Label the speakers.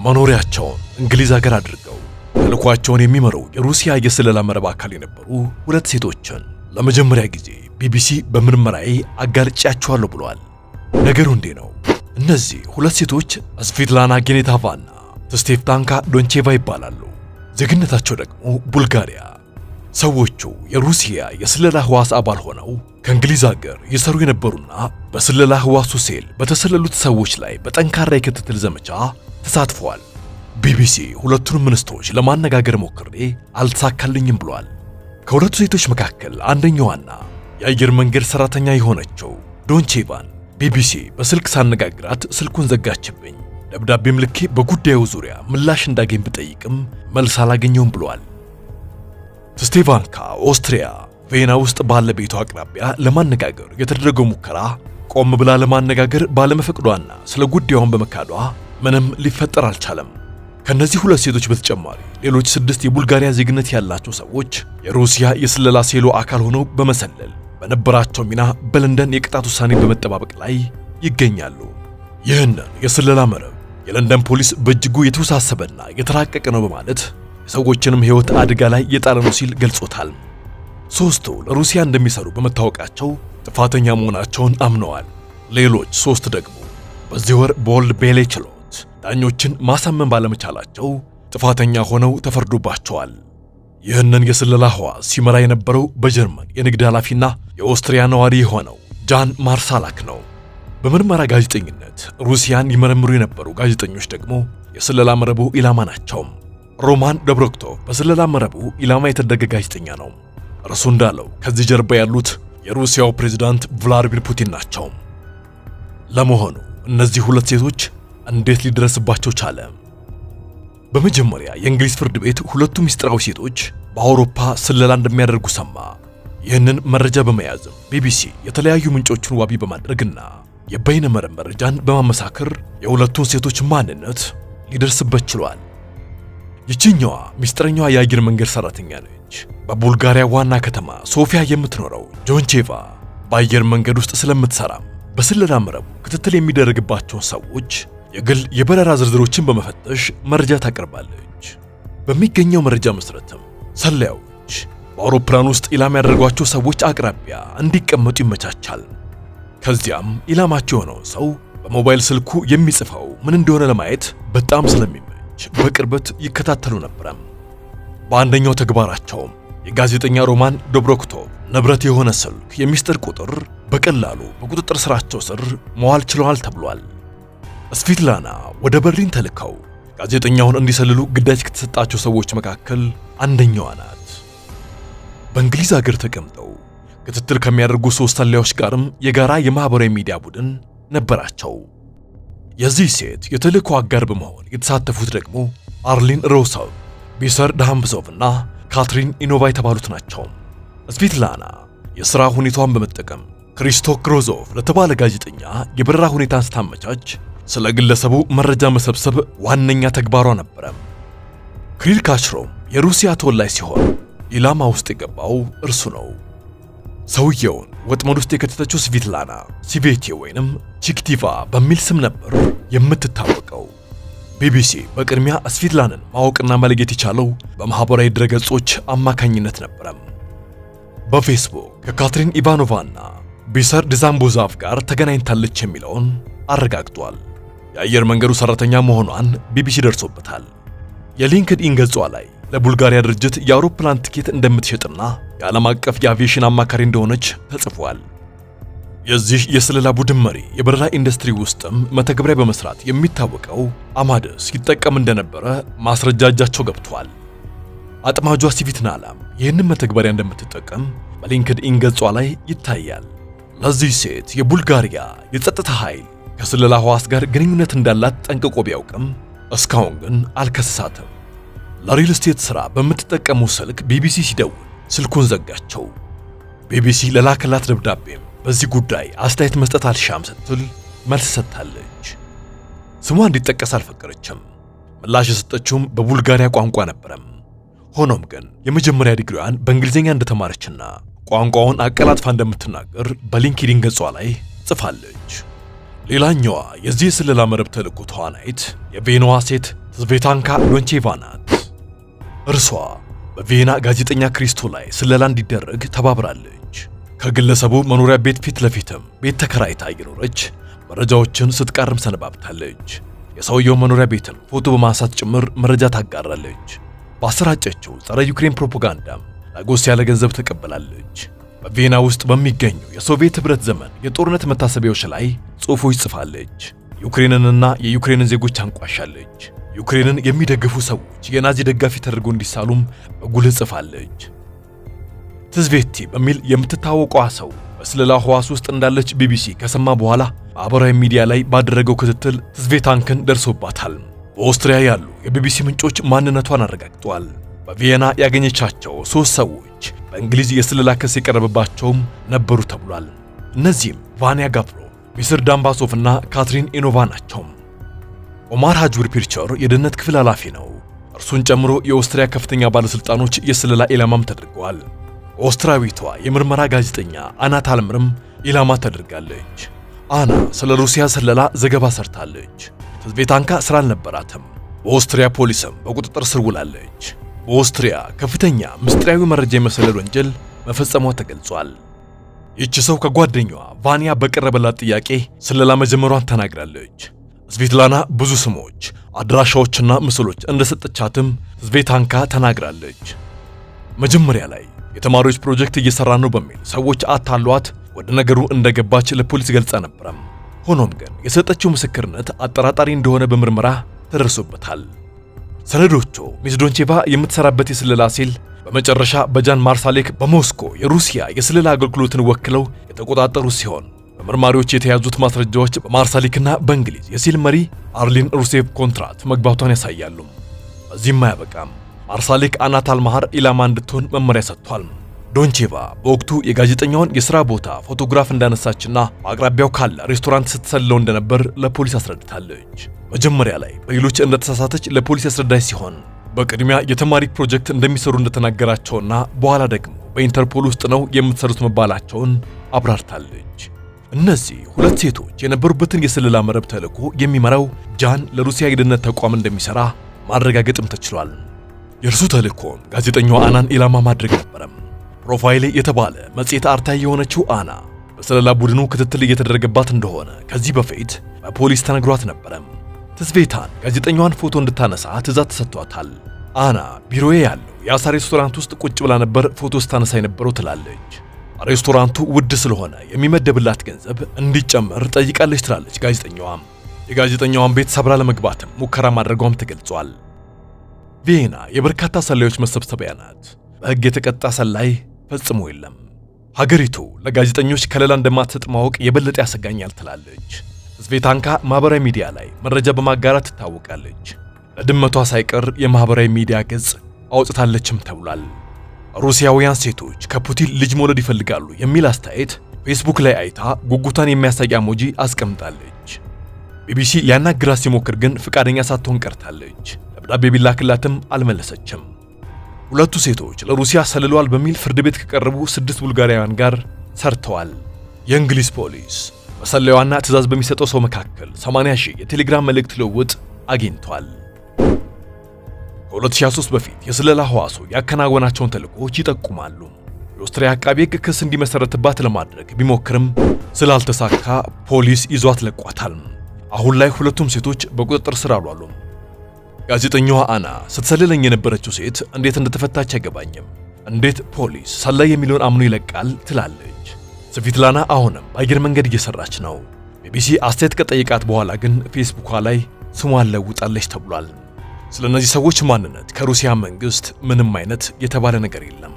Speaker 1: መኖሪያቸውን እንግሊዝ ሀገር አድርገው ተልኳቸውን የሚመሩ የሩሲያ የስለላ መረብ አካል የነበሩ ሁለት ሴቶችን ለመጀመሪያ ጊዜ ቢቢሲ በምርመራዬ አጋልጫቸዋለሁ ብሏል። ነገሩ እንዲህ ነው። እነዚህ ሁለት ሴቶች ስቪትላና ጌኔታቫና ስቴፍታንካ ዶንቼቫ ይባላሉ። ዜግነታቸው ደግሞ ቡልጋሪያ። ሰዎቹ የሩሲያ የስለላ ህዋስ አባል ሆነው ከእንግሊዝ ሀገር የሰሩ የነበሩና በስለላ ህዋሱ ሴል በተሰለሉት ሰዎች ላይ በጠንካራ የክትትል ዘመቻ ተሳትፈዋል። ቢቢሲ ሁለቱንም እንስቶች ለማነጋገር ሞክሬ አልተሳካልኝም ብሏል። ከሁለቱ ሴቶች መካከል አንደኛዋና የአየር መንገድ ሰራተኛ የሆነችው ዶንቼቫን ቢቢሲ በስልክ ሳነጋግራት ስልኩን ዘጋችብኝ። ደብዳቤም ልኬ በጉዳዩ ዙሪያ ምላሽ እንዳገኝ ብጠይቅም መልስ አላገኘውም ብሏል። ስቴቫንካ ኦስትሪያ ቬና ውስጥ ባለ ቤቷ አቅራቢያ ለማነጋገር የተደረገው ሙከራ ቆም ብላ ለማነጋገር ባለመፈቅዷና ስለ ጉዳዩን በመካዷ ምንም ሊፈጠር አልቻለም። ከነዚህ ሁለት ሴቶች በተጨማሪ ሌሎች 6 የቡልጋሪያ ዜግነት ያላቸው ሰዎች የሩሲያ የስለላ ሴሎ አካል ሆነው በመሰለል በነበራቸው ሚና በለንደን የቅጣት ውሳኔ በመጠባበቅ ላይ ይገኛሉ። ይህንን የስለላ መረብ የለንደን ፖሊስ በእጅጉ የተወሳሰበና የተራቀቀ ነው በማለት የሰዎችንም ሕይወት አደጋ ላይ የጣለ ነው ሲል ገልጾታል። ሶስቱ ለሩሲያ እንደሚሰሩ በመታወቃቸው ጥፋተኛ መሆናቸውን አምነዋል። ሌሎች 3 ደግሞ በዚህ ወር በወልድ ቤሌ ችሎት ዳኞችን ማሳመን ባለመቻላቸው ጥፋተኛ ሆነው ተፈርዶባቸዋል። ይህንን የስለላ ህዋስ ሲመራ የነበረው በጀርመን የንግድ ኃላፊና የኦስትሪያ ነዋሪ የሆነው ጃን ማርሳላክ ነው። በምርመራ ጋዜጠኝነት ሩሲያን ይመረምሩ የነበሩ ጋዜጠኞች ደግሞ የስለላ መረቡ ኢላማ ናቸው። ሮማን ደብሮክቶቭ በስለላ መረቡ ኢላማ የተደረገ ጋዜጠኛ ነው። እርሱ እንዳለው ከዚህ ጀርባ ያሉት የሩሲያው ፕሬዝዳንት ቭላዲሚር ፑቲን ናቸው። ለመሆኑ እነዚህ ሁለት ሴቶች እንዴት ሊደረስባቸው ቻለ? በመጀመሪያ የእንግሊዝ ፍርድ ቤት ሁለቱ ምስጢራዊ ሴቶች በአውሮፓ ስለላ እንደሚያደርጉ ሰማ። ይህንን መረጃ በመያዝም ቢቢሲ የተለያዩ ምንጮችን ዋቢ በማድረግና የበይነ መረብ መረጃን በማመሳከር የሁለቱን ሴቶች ማንነት ሊደርስበት ችሏል። ይችኛዋ ምስጢረኛዋ የአየር መንገድ ሰራተኛ ነች። በቡልጋሪያ ዋና ከተማ ሶፊያ የምትኖረው ዶንቼቫ በአየር መንገድ ውስጥ ስለምትሰራም በስለላ መረቡ ክትትል የሚደረግባቸውን ሰዎች የግል የበረራ ዝርዝሮችን በመፈተሽ መረጃ ታቀርባለች። በሚገኘው መረጃ መሰረትም ሰላዮች በአውሮፕላን ውስጥ ኢላማ ያደረጓቸው ሰዎች አቅራቢያ እንዲቀመጡ ይመቻቻል። ከዚያም ኢላማቸው የሆነውን ሰው በሞባይል ስልኩ የሚጽፈው ምን እንደሆነ ለማየት በጣም ስለሚመች በቅርበት ይከታተሉ ነበር። በአንደኛው ተግባራቸውም የጋዜጠኛ ሮማን ዶብሮክቶቭ ንብረት የሆነ ስልክ የሚስጥር ቁጥር በቀላሉ በቁጥጥር ስራቸው ስር መዋል ችለዋል ተብሏል። ስቪትላና ወደ በርሊን ተልከው ጋዜጠኛውን እንዲሰልሉ ግዳጅ ከተሰጣቸው ሰዎች መካከል አንደኛዋ ናት። በእንግሊዝ ሀገር ተቀምጠው ክትትል ከሚያደርጉ 3 ሰላዮች ጋርም የጋራ የማህበራዊ ሚዲያ ቡድን ነበራቸው። የዚህ ሴት የተልእኮ አጋር በመሆን የተሳተፉት ደግሞ አርሊን ሮሶቭ፣ ቢሰር ዳምብዞቭ እና ካትሪን ኢኖቫ የተባሉት ናቸው። ስቪትላና የሥራ ሁኔታዋን በመጠቀም ክሪስቶ ክሮዞቭ ለተባለ ጋዜጠኛ የበረራ ሁኔታን ስታመቻች ስለ ግለሰቡ መረጃ መሰብሰብ ዋነኛ ተግባሯ ነበረ። ክሪል ካችሮም የሩሲያ ተወላጅ ሲሆን ኢላማ ውስጥ የገባው እርሱ ነው። ሰውየውን ወጥመድ ውስጥ የከተተችው ስቪትላና ሲቬቴ ወይንም ቺክቲቫ በሚል ስም ነበር የምትታወቀው። ቢቢሲ በቅድሚያ ስቪትላናን ማወቅና መለየት የቻለው በማህበራዊ ድረገጾች አማካኝነት ነበረ። በፌስቡክ ከካትሪን ኢቫኖቫና ቢሰር ዲዛምቦዛቭ ጋር ተገናኝታለች የሚለውን አረጋግጧል። የአየር መንገዱ ሰራተኛ መሆኗን ቢቢሲ ደርሶበታል። የሊንክድኢን ገጿ ላይ ለቡልጋሪያ ድርጅት የአውሮፕላን ትኬት እንደምትሸጥና የዓለም አቀፍ የአቪዬሽን አማካሪ እንደሆነች ተጽፏል። የዚህ የስለላ ቡድን መሪ የበረራ ኢንዱስትሪ ውስጥም መተግበሪያ በመስራት የሚታወቀው አማደስ ይጠቀም እንደነበረ ማስረጃ እጃቸው ገብቷል። አጥማጇ ሲቪትናላም ይህንን መተግበሪያ እንደምትጠቀም በሊንክድኢን ገጿ ላይ ይታያል። ለዚህ ሴት የቡልጋሪያ የጸጥታ ኃይል ከስለላ ህዋስ ጋር ግንኙነት እንዳላት ጠንቅቆ ቢያውቅም እስካሁን ግን አልከሰሳትም። ለሪል ስቴት ሥራ በምትጠቀመው ስልክ ቢቢሲ ሲደውል ስልኩን ዘጋቸው። ቢቢሲ ለላከላት ደብዳቤም በዚህ ጉዳይ አስተያየት መስጠት አልሻም ስትል መልስ ሰጥታለች። ስሟ እንዲጠቀስ አልፈቀደችም። ምላሽ የሰጠችውም በቡልጋሪያ ቋንቋ ነበረም። ሆኖም ግን የመጀመሪያ ዲግሪዋን በእንግሊዝኛ እንደተማረችና ቋንቋውን አቀላጥፋ እንደምትናገር በሊንክድኢን ገጿ ላይ ጽፋለች። ሌላኛዋ የዚህ የስለላ መረብ ተልዕኮ ተዋናይት የቬናዋ ሴት ትዝቬታንካ ሎንቼቫ ናት። እርሷ በቪየና ጋዜጠኛ ክሪስቶ ላይ ስለላ እንዲደረግ ተባብራለች። ከግለሰቡ መኖሪያ ቤት ፊት ለፊትም ቤት ተከራይታ እየኖረች መረጃዎችን ስትቃርም ሰነባብታለች። የሰውየው መኖሪያ ቤትን ፎቶ በማንሳት ጭምር መረጃ ታጋራለች። ባሰራጨችው ጸረ ዩክሬን ፕሮፓጋንዳም ዳጎስ ያለ ገንዘብ ተቀበላለች። በቪየና ውስጥ በሚገኙ የሶቪየት ህብረት ዘመን የጦርነት መታሰቢያዎች ላይ ጽሑፎች ጽፋለች። ዩክሬንንና የዩክሬንን ዜጎች አንቋሻለች። ዩክሬንን የሚደግፉ ሰዎች የናዚ ደጋፊ ተደርገው እንዲሳሉም በጉልህ ጽፋለች። ትዝቬቲ በሚል የምትታወቀው ሰው በስለላ ህዋስ ውስጥ እንዳለች ቢቢሲ ከሰማ በኋላ ማህበራዊ ሚዲያ ላይ ባደረገው ክትትል ትዝቬታንክን ደርሶባታል። በኦስትሪያ ያሉ የቢቢሲ ምንጮች ማንነቷን አረጋግጠዋል። በቪየና ያገኘቻቸው 3 ሰዎች በእንግሊዝ የስለላ ክስ የቀረበባቸውም ነበሩ ተብሏል። እነዚህም ቫኒያ ጋቭሮ፣ ሚስር ዳምባሶቭ እና ካትሪን ኢኖቫ ናቸው። ኦማር ሃጁር ፒርቸር የደህንነት ክፍል ኃላፊ ነው። እርሱን ጨምሮ የኦስትሪያ ከፍተኛ ባለስልጣኖች የስለላ ኢላማም ተደርገዋል። ኦስትራዊቷ የምርመራ ጋዜጠኛ አና ታልምርም ኢላማ ተደርጋለች። አና ስለ ሩሲያ ስለላ ዘገባ ሰርታለች። ትዝቬታንካ ስራ አልነበራትም። በኦስትሪያ ፖሊስም በቁጥጥር ስር ውላለች። በኦስትሪያ ከፍተኛ ምስጢራዊ መረጃ የመሰለል ወንጀል መፈጸሟ ተገልጿል። ይህች ሰው ከጓደኛዋ ቫኒያ በቀረበላት ጥያቄ ስለላ መጀመሯን ተናግራለች። ስቪትላና ብዙ ስሞች፣ አድራሻዎችና ምስሎች እንደሰጠቻትም ትዝቬታንካ ተናግራለች። መጀመሪያ ላይ የተማሪዎች ፕሮጀክት እየሰራ ነው በሚል ሰዎች አታሏት ወደ ነገሩ እንደገባች ለፖሊስ ገልጻ ነበረም። ሆኖም ግን የሰጠችው ምስክርነት አጠራጣሪ እንደሆነ በምርመራ ተደርሶበታል። ሰነዶቹ ሚስ ዶንቼቫ የምትሰራበት የስለላ ሴል በመጨረሻ በጃን ማርሳሌክ በሞስኮ የሩሲያ የስለላ አገልግሎትን ወክለው የተቆጣጠሩ ሲሆን በመርማሪዎች የተያዙት ማስረጃዎች በማርሳሌክና በእንግሊዝ የሴል መሪ አርሊን ሩሴቭ ኮንትራት መግባቷን ያሳያሉ። እዚህም አያበቃም። ማርሳሌክ አና ታልማሃር ኢላማ እንድትሆን መመሪያ ሰጥቷል። ዶንቼቫ በወቅቱ የጋዜጠኛውን የሥራ ቦታ ፎቶግራፍ እንዳነሳችና በአቅራቢያው ካለ ሬስቶራንት ስትሰልለው እንደነበር ለፖሊስ አስረድታለች። መጀመሪያ ላይ በሌሎች እንደተሳሳተች ለፖሊስ ያስረዳች ሲሆን በቅድሚያ የተማሪ ፕሮጀክት እንደሚሰሩ እንደተናገራቸውና በኋላ ደግሞ በኢንተርፖል ውስጥ ነው የምትሰሩት መባላቸውን አብራርታለች። እነዚህ 2 ሴቶች የነበሩበትን የስለላ መረብ ተልዕኮ የሚመራው ጃን ለሩሲያ የደህንነት ተቋም እንደሚሰራ ማረጋገጥም ተችሏል። የእርሱ ተልዕኮ ጋዜጠኛዋ አናን ኢላማ ማድረግ ነበረም። ፕሮፋይል የተባለ መጽሔት አርታይ የሆነችው አና በስለላ ቡድኑ ክትትል እየተደረገባት እንደሆነ ከዚህ በፊት በፖሊስ ተነግሯት ነበረም። ትዝቬታን ጋዜጠኛዋን ፎቶ እንድታነሳ ትዕዛዝ ተሰጥቷታል። አና ቢሮዬ ያለው የአሳ ሬስቶራንት ውስጥ ቁጭ ብላ ነበር ፎቶ ስታነሳ የነበረው ትላለች። ሬስቶራንቱ ውድ ስለሆነ የሚመደብላት ገንዘብ እንዲጨመር ጠይቃለች ትላለች ጋዜጠኛዋም። የጋዜጠኛዋን ቤት ሰብራ ለመግባትም ሙከራ ማድረጓም ተገልጿል። ቪየና የበርካታ ሰላዮች መሰብሰቢያ ናት። በሕግ የተቀጣ ሰላይ ፈጽሞ የለም። ሀገሪቱ ለጋዜጠኞች ከለላ እንደማትሰጥ ማወቅ የበለጠ ያሰጋኛል ትላለች። ትዝቬታንካ ማህበራዊ ሚዲያ ላይ መረጃ በማጋራት ትታወቃለች። ለድመቷ ሳይቀር የማህበራዊ ሚዲያ ገጽ አውጥታለችም ተብሏል። ሩሲያውያን ሴቶች ከፑቲን ልጅ መውለድ ይፈልጋሉ የሚል አስተያየት ፌስቡክ ላይ አይታ ጉጉታን የሚያሳይ ኢሞጂ አስቀምጣለች። ቢቢሲ ሊያናግራት ሲሞክር ግን ፍቃደኛ ሳትሆን ቀርታለች። ደብዳቤ ቢላክላትም አልመለሰችም። ሁለቱ ሴቶች ለሩሲያ ሰልለዋል በሚል ፍርድ ቤት ከቀረቡ 6 ቡልጋሪያውያን ጋር ሰርተዋል። የእንግሊዝ ፖሊስ በሰላዩዋና ትዕዛዝ በሚሰጠው ሰው መካከል 80,000 የቴሌግራም መልእክት ልውውጥ አግኝቷል። ከ2023 በፊት የስለላ ህዋሱ ያከናወናቸውን ተልእኮች ይጠቁማሉ። የኦስትሪያ አቃቤ ሕግ ክስ እንዲመሰረትባት ለማድረግ ቢሞክርም ስላልተሳካ ፖሊስ ይዟት ለቋታል። አሁን ላይ ሁለቱም ሴቶች በቁጥጥር ስር አልዋሉም። ጋዜጠኛዋ አና ስትሰልለኝ የነበረችው ሴት እንዴት እንደተፈታች አይገባኝም። እንዴት ፖሊስ ሰላይ የሚለውን አምኖ ይለቃል ትላለች። ስቪትላና አሁንም በአየር መንገድ እየሰራች ነው። ቢቢሲ አስተያየት ከጠየቃት በኋላ ግን ፌስቡኳ ላይ ስሟን ለውጣለች ተብሏል። ስለነዚህ ሰዎች ማንነት ከሩሲያ መንግስት ምንም አይነት የተባለ ነገር የለም።